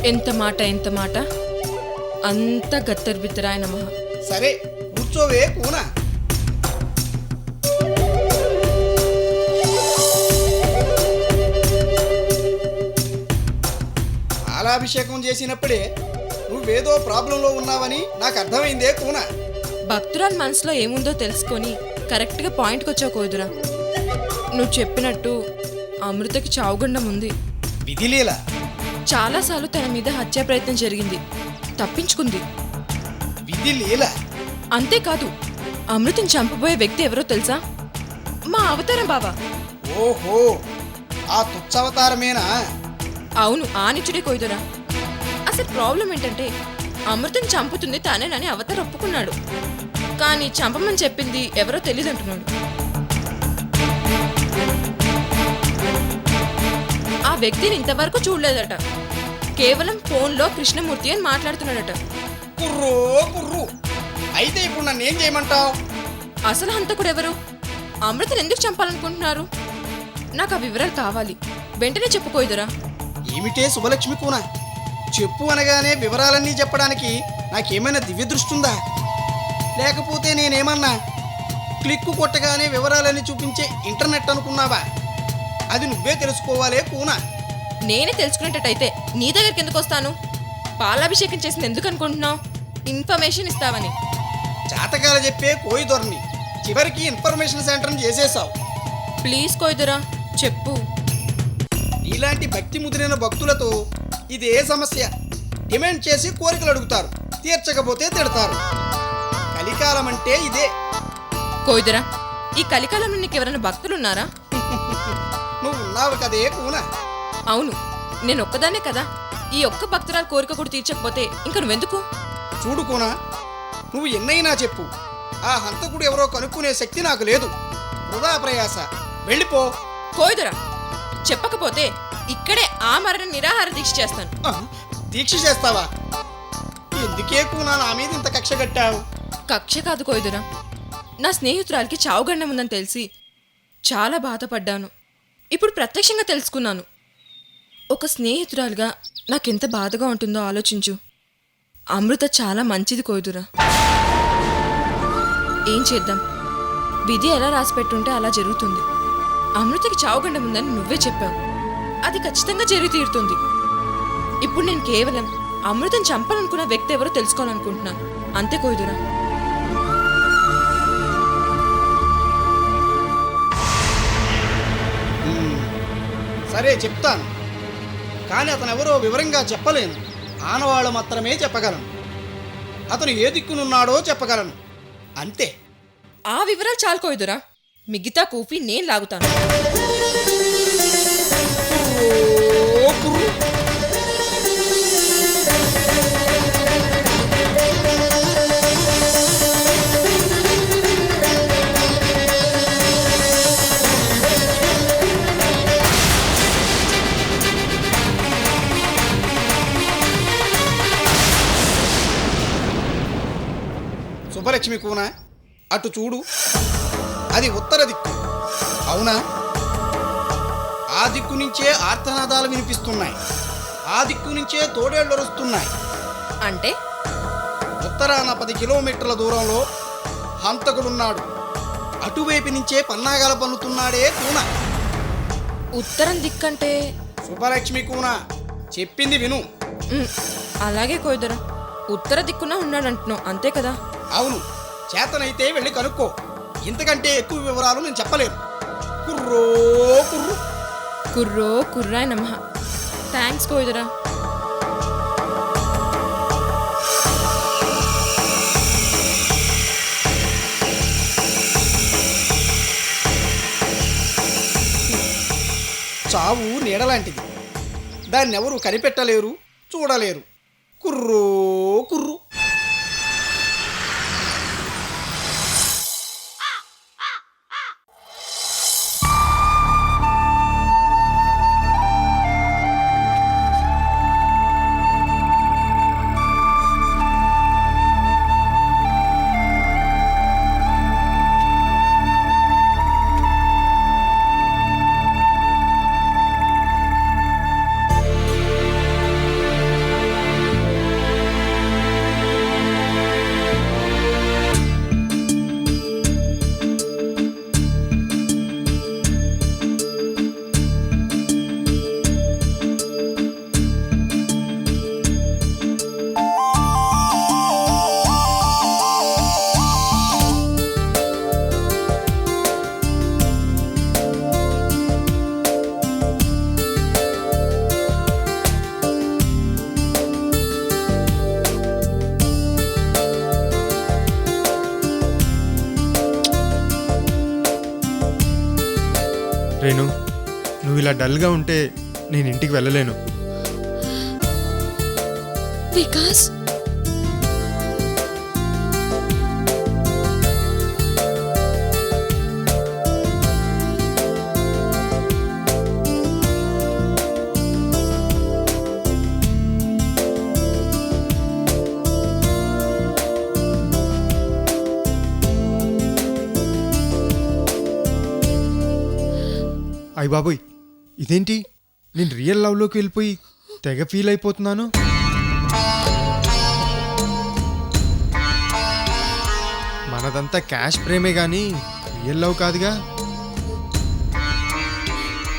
ఎంత మాట ఎంత మాట. అంత గత్తర్బిత్తరాయ నమః. సరే కూర్చోవే కూన. పాలాభిషేకం చేసినప్పుడే నువ్వేదో ప్రాబ్లంలో ఉన్నావని నాకు అర్థమైందే కూన. భక్తురాలు మనసులో ఏముందో తెలుసుకొని కరెక్ట్గా పాయింట్కి వచ్చావు కోదురా. నువ్వు చెప్పినట్టు అమృతకి చావుగండం ఉంది. విధిలీల. చాలాసార్లు తన మీద హత్యా ప్రయత్నం జరిగింది, తప్పించుకుంది. విధిలీల. అంతేకాదు, అమృతని చంపబోయే వ్యక్తి ఎవరో తెలుసా? మా అవతారం బావా. ఓహో, ఆ తుచ్చవతారమేనా? అవును, ఆ నిచ్చుడే కోయిదరా. అసలు ప్రాబ్లం ఏంటంటే అమృతని చంపుతుంది తానేనని అవతారం ఒప్పుకున్నాడు, కానీ చంపమని చెప్పింది ఎవరో తెలియదంటున్నాడు. ఆ వ్యక్తిని ఇంతవరకు చూడలేదట. కేవలం ఫోన్లో కృష్ణమూర్తి అని మాట్లాడుతున్నాడట. కుర్రో కుర్రు. అయితే ఇప్పుడు నన్ను ఏం చేయమంటావు? అసలు హంతకుడు ఎవరు? అమృతని ఎందుకు చంపాలనుకుంటున్నారు? నాకు ఆ వివరాలు కావాలి, వెంటనే చెప్పుకోయిదరా. ఏమిటే శుభలక్ష్మి కూన, చెప్పు అనగానే వివరాలన్నీ చెప్పడానికి నాకేమైనా దివ్య దృష్టి ఉందా? లేకపోతే నేనేమన్నా క్లిక్కు కొట్టగానే వివరాలన్నీ చూపించే ఇంటర్నెట్ అనుకున్నావా? అది నువ్వే తెలుసుకోవాలే కూన. నేనే తెలుసుకునేటట్టయితే నీ దగ్గరికి ఎందుకు వస్తాను? పాలాభిషేకం చేసింది ఎందుకు అనుకుంటున్నావు? ఇన్ఫర్మేషన్ ఇస్తావని. జాతకాలు చెప్పే కోయిదొరని చివరికి ఇన్ఫర్మేషన్ సెంటర్ని చేసేసావు. ప్లీజ్ కోయిదరా, చెప్పు. ఇలాంటి భక్తి ముదిరిన భక్తులతో ఇదే సమస్య. డిమాండ్ చేసి కోరికలు అడుగుతారు, తీర్చకపోతే తిడతారు. కలికాలం అంటే ఇదే. కోయిదరా, ఈ కలికాలంలో నీకు ఎవరైనా భక్తులున్నారా? నువ్వు ఉన్నావు కదే కూన. అవును, నేను ఒక్కదానే కదా. ఈ ఒక్క భక్తురాలు కోరిక కూడా తీర్చకపోతే ఇంక నువ్వెందుకు? చూడు కూన, నువ్వు ఎన్నైనా చెప్పు, ఆ హంతకుడు ఎవరో కనుక్కునే శక్తి నాకు లేదు. వృధా ప్రయాస, వెళ్ళిపో. కోయిదరా, చెప్పకపోతే ఇక్కడే ఆ మరణ నిరాహార దీక్ష చేస్తాను. దీక్ష చేస్తావా? ఎందుకే కూన నా మీద ఇంత కక్ష కట్టావు? కక్ష కాదు కోయిదరా, నా స్నేహితురాలికి చావుగండం ఉందని తెలిసి చాలా బాధపడ్డాను. ఇప్పుడు ప్రత్యక్షంగా తెలుసుకున్నాను. ఒక స్నేహితురాలుగా నాకెంత బాధగా ఉంటుందో ఆలోచించు. అమృత చాలా మంచిది కోయిదురా. ఏం చేద్దాం, విధి ఎలా రాసిపెట్టుంటే అలా జరుగుతుంది. అమృతకి చావుగండం ఉందని నువ్వే చెప్పావు, అది ఖచ్చితంగా జరిగి తీరుతుంది. ఇప్పుడు నేను కేవలం అమృతం చంపాలనుకున్న వ్యక్తి ఎవరో తెలుసుకోవాలనుకుంటున్నాను, అంతే కోయిదురా. సరే చెప్తాను, కానీ అతను ఎవరో వివరంగా చెప్పలేను. ఆనవాళ్ళు మాత్రమే చెప్పగలను. అతను ఏ దిక్కునున్నాడో చెప్పగలను, అంతే. ఆ వివరాలు చాలు కోయిదురా, మిగతా కూఫీ నేను లాగుతాను. శుభలక్ష్మి కూన, అటు చూడు, అది ఉత్తర దిక్కు. అవునా? ఆ దిక్కు నుంచే ఆర్తనాదాలు వినిపిస్తున్నాయి, ఆ దిక్కు నుంచే తోడేళ్లు వస్తున్నాయి. అంటే ఉత్తరాన 10 కిలోమీటర్ల దూరంలో హంతకుడున్నాడు. అటువైపు నుంచే పన్నాగాలు పన్నుతున్నాడే కూన. ఉత్తరం దిక్కంటే? శుభలక్ష్మి కూన, చెప్పింది విను. అలాగే కోయిదరా, ఉత్తర దిక్కున ఉన్నాడంటున్నావు, అంతే కదా? అవును, చేతనైతే వెళ్ళి కనుక్కో. ఇంతకంటే ఎక్కువ వివరాలు నేను చెప్పలేను. కుర్రో కుర్రు. కుర్రో కుర్రాయ నమః. థ్యాంక్స్ కోయిదరా. చావు నీడలాంటిది, దాన్నెవరూ కనిపెట్టలేరు, చూడలేరు. కుర్రో కుర్రు. రేణు, నువ్వు ఇలా డల్గా ఉంటే నేను ఇంటికి వెళ్ళలేను. వికాస్, అయ్య బాబోయ్, ఇదేంటి, నేను రియల్ లవ్లోకి వెళ్ళిపోయి తెగ ఫీల్ అయిపోతున్నాను. మనదంతా క్యాష్ ప్రేమే కానీ రియల్ లవ్ కాదుగా.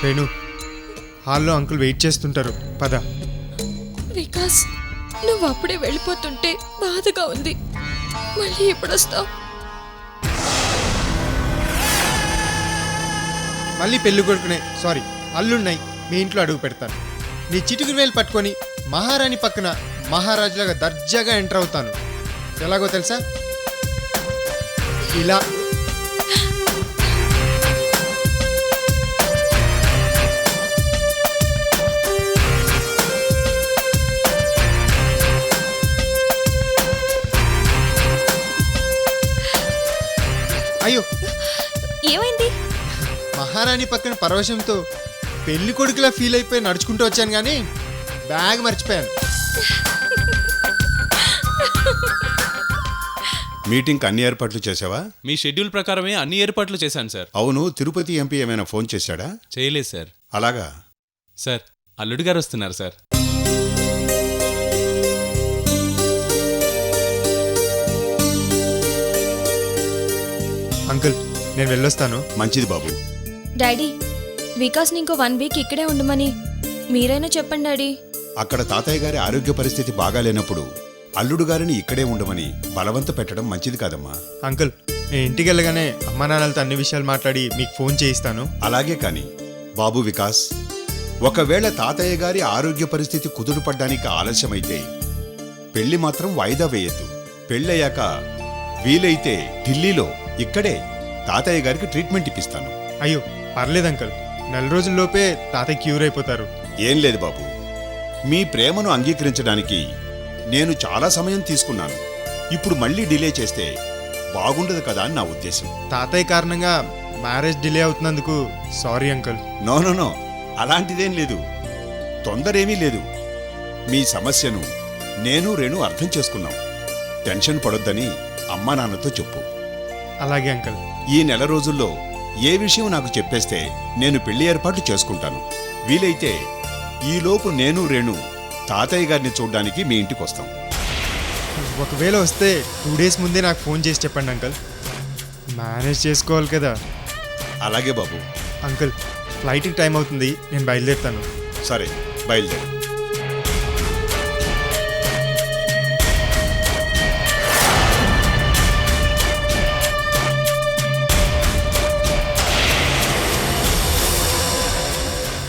రేణు, హాల్లో అంకుల్ వెయిట్ చేస్తుంటారు, పద. వికాస్, నువ్వు అప్పుడే వెళ్ళిపోతుంటే బాధగా ఉంది. మళ్ళీ ఎప్పుడు వస్తావు? మళ్ళీ పెళ్లి కొడుకునే సారీ అల్లున్నాయి మీ ఇంట్లో అడుగు పెడతాను. నీ చిటికి వేలు పట్టుకొని మహారాణి పక్కన మహారాజులాగా దర్జాగా ఎంటర్ అవుతాను. ఎలాగో తెలుసా? ఇలా. అయ్యో, ఏమైంది? మహారాణి పక్కన పరవశంతో పెళ్లి కొడుకులా ఫీల్ అయిపోయి నడుచుకుంటూ వచ్చాను కానీ బ్యాగ్ మర్చిపోయాను. మీటింగ్కి అన్ని ఏర్పాట్లు చేసావా? మీ షెడ్యూల్ ప్రకారమే అన్ని ఏర్పాట్లు చేశాను సార్. అవును, తిరుపతి ఎంపీ ఏమైనా ఫోన్ చేశాడా? చేయలేదు సార్. అలాగా? సార్, అల్లుడు గారు వస్తున్నారు సార్. అంకుల్, నేను వెళ్ళొస్తాను. మంచిది బాబు. డాడీ, వికాస్ని ఇంకో 1 వీక్ ఇక్కడే ఉండమని మీరైనా చెప్పండి డాడీ. అక్కడ తాతయ్య గారి ఆరోగ్య పరిస్థితి బాగాలేనప్పుడు అల్లుడు గారిని ఇక్కడే ఉండమని బలవంత పెట్టడం మంచిది కాదమ్మా. అంకుల్, నేను ఇంటికి వెళ్ళగానే అమ్మా నాన్నలతో అన్ని విషయాలు మాట్లాడి మీకు ఫోన్ చేయిస్తాను. అలాగే కాని బాబు వికాస్, ఒకవేళ తాతయ్య గారి ఆరోగ్య పరిస్థితి కుదురుపడ్డానికి ఆలస్యమైతే పెళ్లి మాత్రం వాయిదా వేయద్దు. పెళ్ళయ్యాక వీలైతే ఢిల్లీలో ఇక్కడే తాతయ్య గారికి ట్రీట్మెంట్ ఇప్పిస్తాను. అయ్యో పర్లేదు అంకుల్, 4 రోజుల్లోపే తాతయ్య క్యూర్ అయిపోతారు. ఏం లేదు బాబు, మీ ప్రేమను అంగీకరించడానికి నేను చాలా సమయం తీసుకున్నాను. ఇప్పుడు మళ్ళీ డిలే చేస్తే బాగుండదు కదా అని నా ఉద్దేశం. తాతయ్య కారణంగా మ్యారేజ్ డిలే అవుతున్నందుకు sorry uncle. No no no, అలాంటిదేం లేదు, తొందరేమీ లేదు. మీ సమస్యను నేను రేణు అర్థం చేసుకున్నాం. టెన్షన్ పడొద్దని అమ్మా నాన్నతో చెప్పు. అలాగే అంకుల్. ఈ నెల రోజుల్లో ఏ విషయం నాకు చెప్పేస్తే నేను పెళ్లి ఏర్పాట్లు చేసుకుంటాను. వీలైతే ఈలోపు నేను రేణు తాతయ్య గారిని చూడ్డానికి మీ ఇంటికి వస్తాం. ఒకవేళ వస్తే 2 డేస్ ముందే నాకు ఫోన్ చేసి చెప్పండి అంకుల్. మేనేజ్ చేసుకోవాలి కదా. అలాగే బాబు. అంకుల్, ఫ్లైట్కి టైం అవుతుంది, నేను బయలుదేరుతాను. సరే, బయలుదేరు.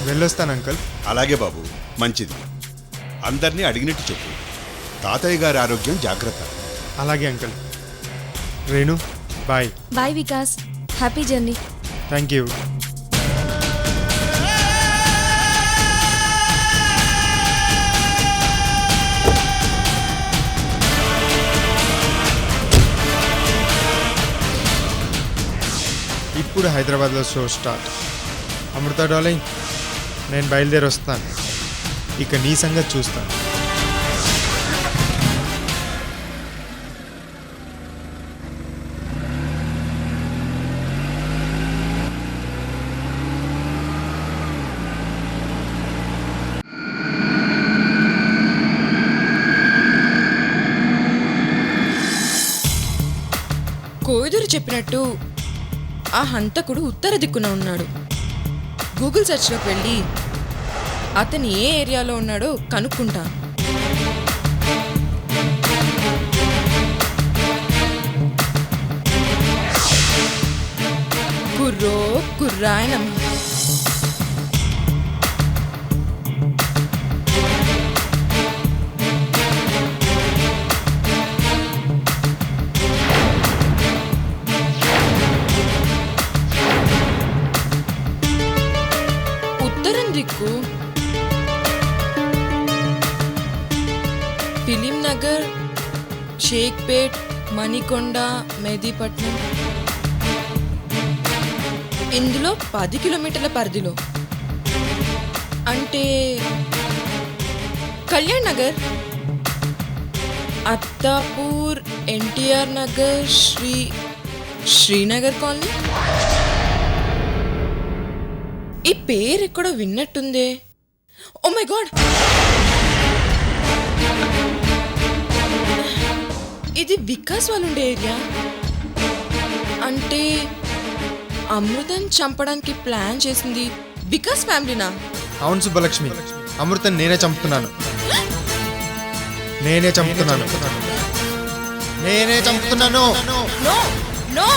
వెళ్ళొస్తాను అంకుల్. అలాగే బాబు, మంచిది. అందరినీ అడిగినట్టు చెప్పు. తాతయ్య గారి ఆరోగ్యం జాగ్రత్త. అలాగే uncle. Renu, bye. Bye Vikas, happy journey. Thank you. ఇప్పుడు హైదరాబాద్లో షో స్టార్ట్. అమృత డార్లింగ్, నేను బయలుదేరి వస్తాను. ఇక నీ సంగతి చూస్తాను. కోయిదూరు చెప్పినట్టు ఆ హంతకుడు ఉత్తర దిక్కున ఉన్నాడు. గూగుల్ సెర్చ్లోకి వెళ్ళి అతను ఏ ఏరియాలో ఉన్నాడో కనుక్కుంటాను. కుర్రో కుర్రాయనమ్మ. ఫిలిం నగర్, షేక్పేట్, మణికొండ, మెహదీపట్నం. ఇందులో 10 కిలోమీటర్ల పరిధిలో. అంటే కళ్యాణ్ నగర్, అత్తాపూర్, ఎన్టీఆర్ నగర్, శ్రీనగర్ కాలనీ. ఈ పేరు ఎక్కడో విన్నట్టుందే. ఓ మై గాడ్, ఇది వికాస్ వాళ్ళుండే ఏరియా. అంటే అమృతం చంపడానికి ప్లాన్ చేసింది వికాస్ ఫ్యామిలీనా? అవును సుబ్బలక్ష్మి, అమృతం నేనే చంపుతున్నాను. నేనే చంపుతున్నాను. నో నో,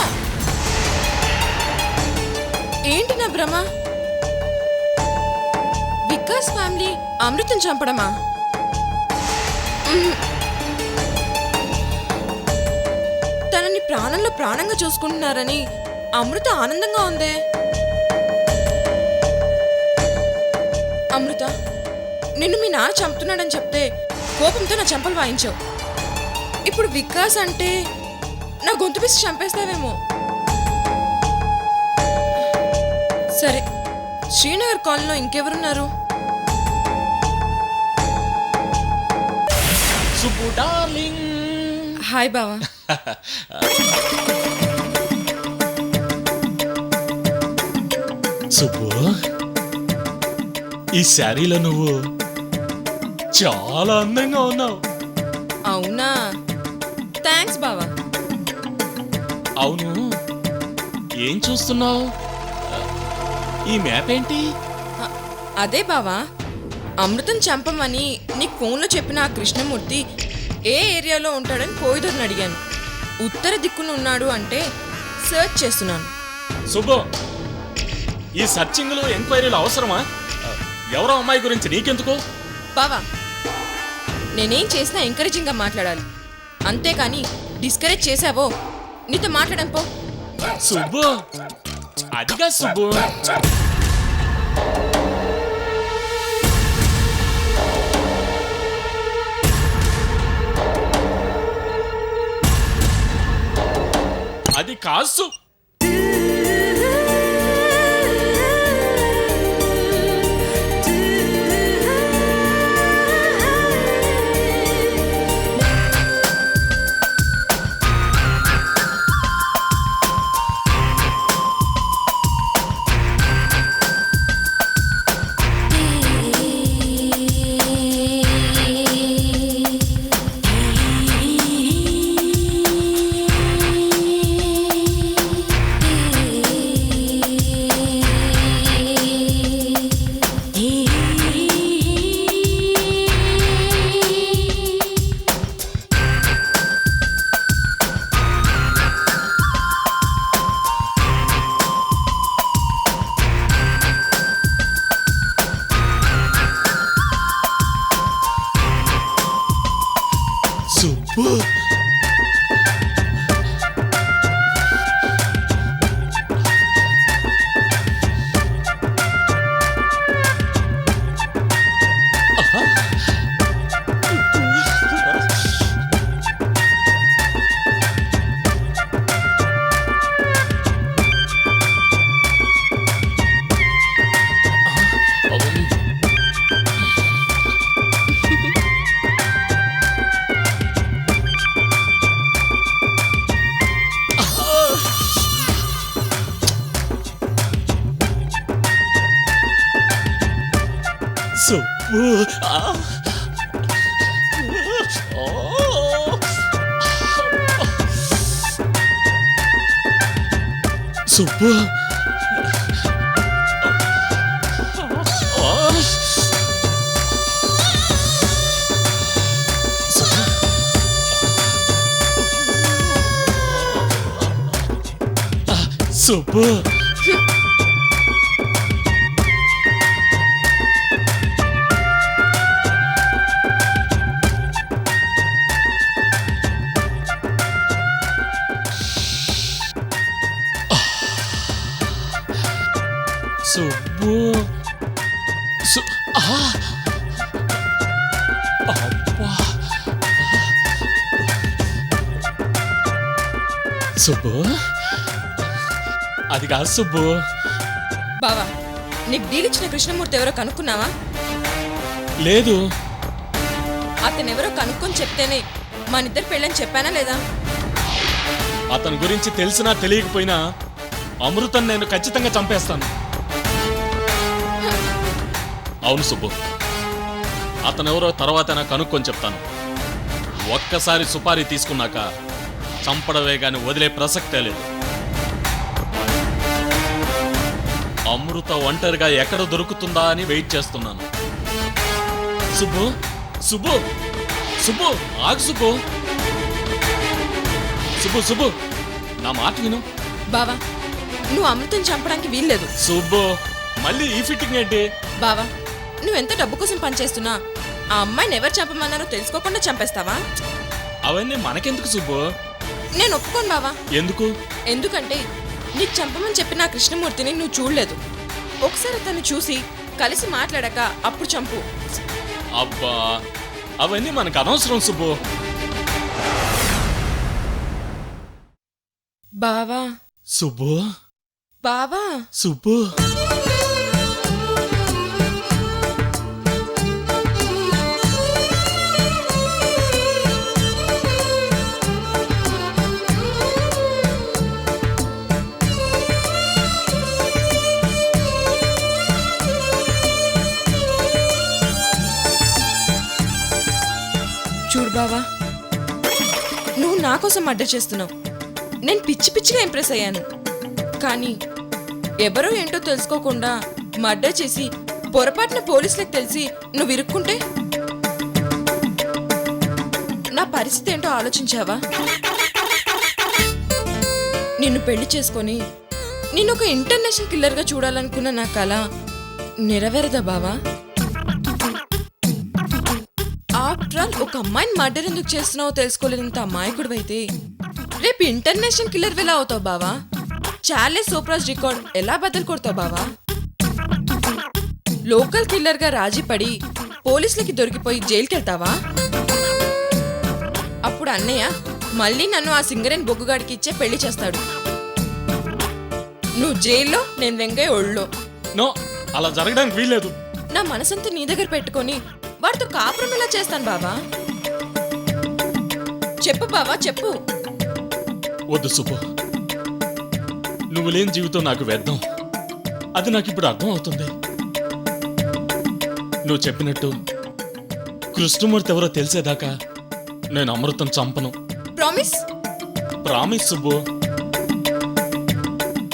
ఏంటి నా భ్రమ? వికాస్ ఫ్యామిలీ అమృతం చంపడమా? తనని ప్రాణంలో ప్రాణంగా చూసుకుంటున్నారని అమృత ఆనందంగా ఉందే. అమృత, నిన్ను మీ నాన్న చంపుతున్నాడని చెప్తే కోపంతో నా చెంపలు వాయించావు. ఇప్పుడు వికాస్ అంటే నా గొంతు పిసి చంపేస్తావేమో. సరే, శ్రీనగర్ కాలనీలో ఇంకెవరున్నారు? సుబ్బు డార్లింగ్. హాయ్ బావా. సుబ్బు, ఈ శారీలో నువ్వు చాలా అందంగా ఉన్నావు. అవునా, థ్యాంక్స్ బావా. అవును, ఏం చూస్తున్నావు? ఈ మ్యాప్ ఏంటి? అదే బావా, అమృతం చంపమని నీకు ఫోన్లో చెప్పిన ఆ కృష్ణమూర్తి ఏ ఏరియాలో ఉంటాడని కోయిదర్ని అడిగాను. ఉత్తర దిక్కున ఉన్నాడు అంటే సర్చ్ చేస్తున్నాను. సుబ్బు, ఈ సర్చింగ్లు ఎంక్వైరీలు అవసరమా? ఎవరో అమ్మాయి గురించి నీకెందుకు? బావా, నేనేం చేసినా ఎంకరేజింగ్గా మాట్లాడాలి, అంతేకాని డిస్కరేజ్ చేసావో నీతో మాట్లాడం పో. సుబ్బు, అదిగా సుబ్బు. అది కాదు. సుబ్బు, సుబ్బు. సుబ్బు, సుబ్బు. సుబ్బు, అబ్బా, సుబ్బు అది కాదు సుబ్బు. బావా నీకు డీల్ ఇచ్చిన కృష్ణమూర్తి ఎవరో కనుక్కున్నావా? లేదు. అతను ఎవరో కనుక్కొని చెప్తేనే మనిద్దరు పెళ్ళని చెప్పానా లేదా? అతని గురించి తెలిసినా తెలియకపోయినా అమృతం నేను ఖచ్చితంగా చంపేస్తాను. అవును సుబ్బు, అతనెవరో తర్వాత నాకు కనుక్కొని చెప్తాను. ఒక్కసారి సుపారీ తీసుకున్నాక చంపడమే గాని వదిలే ప్రసక్తే లేదు. అమృత ఒంటరిగా ఎక్కడ దొరుకుతుందా అని వెయిట్ చేస్తున్నాను. సుబ్బు సుబ్బు సుబ్బు ఆగు సుబ్బు. సుబ్బు సుబ్బు నా మాట విను. బావా నువ్వు అమృతం చంపడానికి వీల్లేదు. సుబ్బు మళ్ళీ ఈ ఫిట్టింగ్ ఏంటి? బావా నువ్వెంత డబ్బు కోసం పనిచేస్తున్నా ఆ అమ్మాయిని ఎవరు చంపమన్నారో తెలుసుకోకుండా చంపేస్తావా? అవన్నీ మనకెందుకు సుబ్బు? నేను ఒప్పుకోను బావా. ఎందుకు? ఎందుకంటే నీకు చంపమని చెప్పిన ఆ కృష్ణమూర్తిని నువ్వు చూడలేదు. ఒకసారి తను చూసి కలిసి మాట్లాడాక అప్పుడు చంపు. అబ్బా అవన్నీ మనకు అనవసరం సుబ్బు. బావా సుబ్బు బావా సుబ్బు చూడు బావా నువ్వు నా కోసం మర్డర్ చేస్తున్నావు. నేను పిచ్చి పిచ్చిగా ఇంప్రెస్ అయ్యాను. కానీ ఎవరో ఏంటో తెలుసుకోకుండా మర్డర్ చేసి పొరపాటున పోలీసులకు తెలిసి నువ్వు ఇరుక్కుంటే నా పరిస్థితి ఏంటో ఆలోచించావా? నిన్ను పెళ్లి చేసుకొని నేను ఒక ఇంటర్నేషనల్ కిల్లర్గా చూడాలనుకున్న నా కల నెరవేరదా బావా? ఆఫ్టర్ ఆల్ ఒక అమ్మాయిని మర్డర్ ఎందుకు చేస్తున్నావో తెలుసుకోలేనంత అమాయకుడు అయితే రేపు ఇంటర్నేషనల్ కిల్లర్ ఎలా అవుతావు బావా? చార్లెస్ సోప్రాజ్ రికార్డ్ ఎలా బద్దలు కొడతావు బావా? లోకల్ కిల్లర్ గా రాజీ పడి పోలీసులకి దొరికిపోయి జైలుకి వెళ్తావా? అప్పుడు అన్నయ్య మళ్ళీ నన్ను ఆ సింగరేణి బొగ్గుగాడికి ఇచ్చే పెళ్లి చేస్తాడు. నువ్వు జైల్లో, నేను వెంగయ్య ఒళ్ళో. నో, అలా జరగడానికి వీల్లేదు. నా మనసంతా నీ దగ్గర పెట్టుకొని వాడితో కాపురం ఎలా చేస్తాను బావా? చెప్పు బావా చెప్పు. వద్దు సుబ్బు, నువ్వు లేని జీవితం నాకు వ్యర్థం. అది నాకు ఇప్పుడు అర్థం అవుతుంది. నువ్వు చెప్పినట్టు కృష్ణమూర్తి ఎవరో తెలిసేదాకా నేను అమృతం చంపను. ప్రామిస్? ప్రామిస్ సుబ్బు.